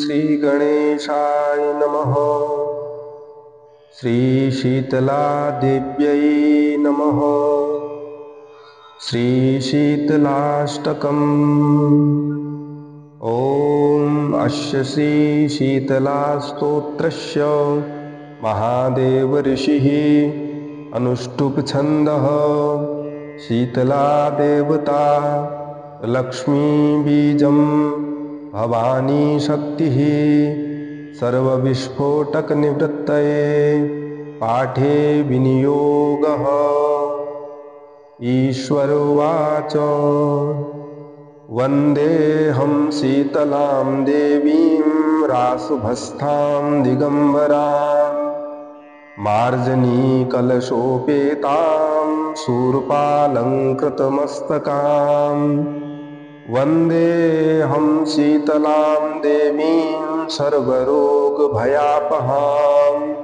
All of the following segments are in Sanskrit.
श्रीगणेशाय नमः। श्रीशीतलादेव्यै नमः। श्रीशीतलाष्टकम्। ॐ अस्य श्रीशीतलास्तोत्रस्य महादेव ऋषिः अनुष्टुप् शीतला देवता लक्ष्मीबीजं भवानी शक्तिः सर्वविस्फोटकनिवृत्तये पाठे विनियोगः। ईश्वरोवाच वन्देऽहं शीतलां देवीं रासुभस्थां दिगम्बरां मार्जनीकलशोपेतां शूर्पालङ्कृतमस्तकां। वन्देऽहं शीतलां देवीं सर्वरोगभयापहां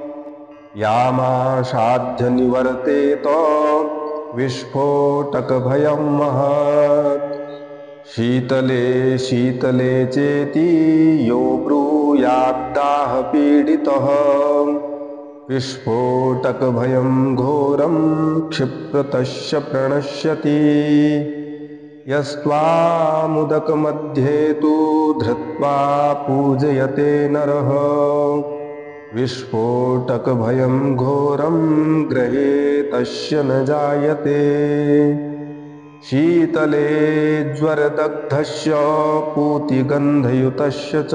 यामासाध्यनिवर्तेत विस्फोटकभयं महत्। शीतले शीतले चेति यो ब्रूयाद्दाहपीडितः विस्फोटकभयं घोरं क्षिप्रतस्य प्रणश्यति। यस्त्वामुदकमध्ये तु धृत्वा पूजयते नरः विस्फोटकभयं घोरं ग्रहे तस्य न जायते। शीतले ज्वरदग्धस्य पूतिगन्धयुतस्य च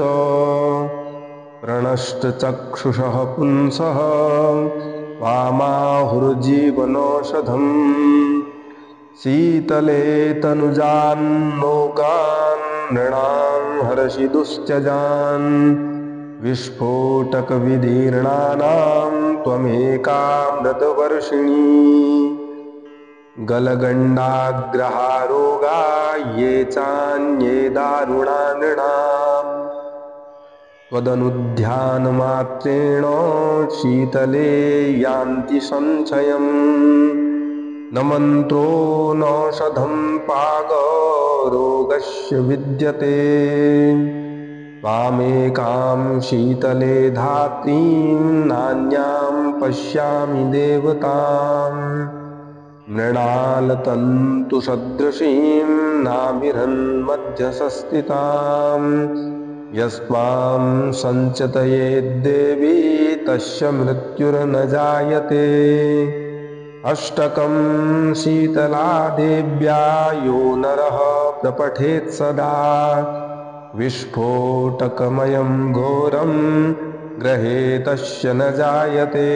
प्रणष्टचक्षुषः पुंसः वामाहुर्जीवनौषधम्। शीतले तनुजान्नोकान् नृणां हरषि दुश्चजान् विस्फोटकविदीर्णानां त्वमेकामृतवर्षिणी। गलगण्डाग्रहारोगा ये चान्ये दारुणा नृणाम् त्वदनुध्यानमात्रेण शीतले यान्ति संशयम्। न मन्त्रो नौषधं पागरोगस्य विद्यते त्वामेकां शीतले धात्रीं नान्यां पश्यामि देवताम्। मृणालतन्तुसदृशीं नाभिरन्मध्यसंस्थितां यस्त्वां सञ्चितयेद्देवी तस्य मृत्युर्न जायते। अष्टकं शीतला देव्या यो नरः प्रपठेत् सदा विस्फोटकमयं घोरं ग्रहे तस्य न जायते।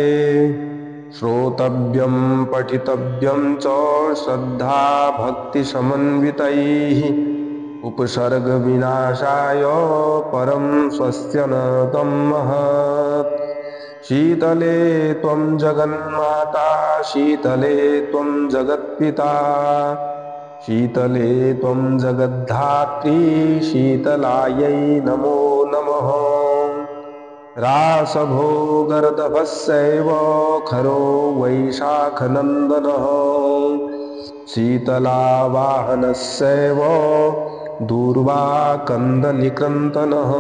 श्रोतव्यं पठितव्यं च श्रद्धा भक्तिसमन्वितैः उपसर्गविनाशाय परं स्वस्य न तं महत्। शीतले त्वं जगन्माता शीतले त्वं जगत्पिता शीतले त्वं जगद्धात्री शीतलायै नमो नमः। रासभोगर्दभस्यैव खरो वैशाखनन्दनः शीतलावाहनस्यैव दूर्वाकन्दनिकृन्तनः।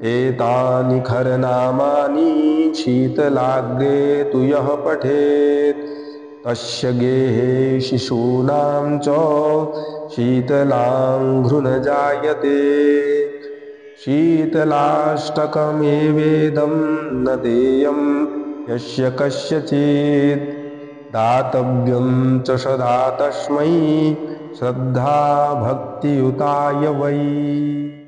एतानि खरनामानि शीतलाग्रे तु यः पठेत् तस्य गेहे शिशूनां च शीतलाङ्घ्रु न जायते। शीतलाष्टकमेवेदं न देयं यस्य कस्यचित् दातव्यं च सदा तस्मै श्रद्धा भक्तियुताय वै।